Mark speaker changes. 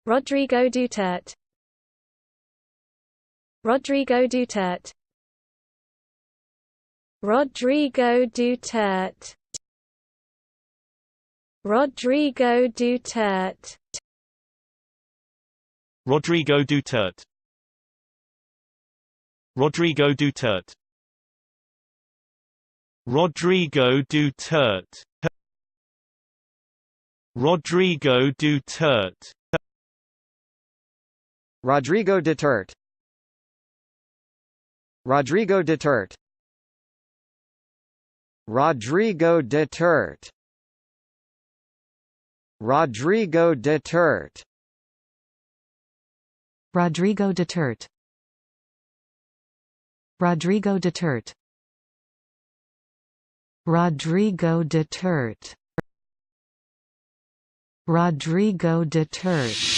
Speaker 1: Rodrigo Duterte. Rodrigo Duterte. Rodrigo Duterte. Rodrigo Duterte.
Speaker 2: Rodrigo Duterte. Rodrigo Duterte. Rodrigo Duterte. Rodrigo Duterte.
Speaker 3: Rodrigo Duterte. Rodrigo Duterte. Rodrigo Duterte. Rodrigo Duterte.
Speaker 4: Rodrigo Duterte. Rodrigo Duterte. Rodrigo Duterte. Rodrigo Duterte.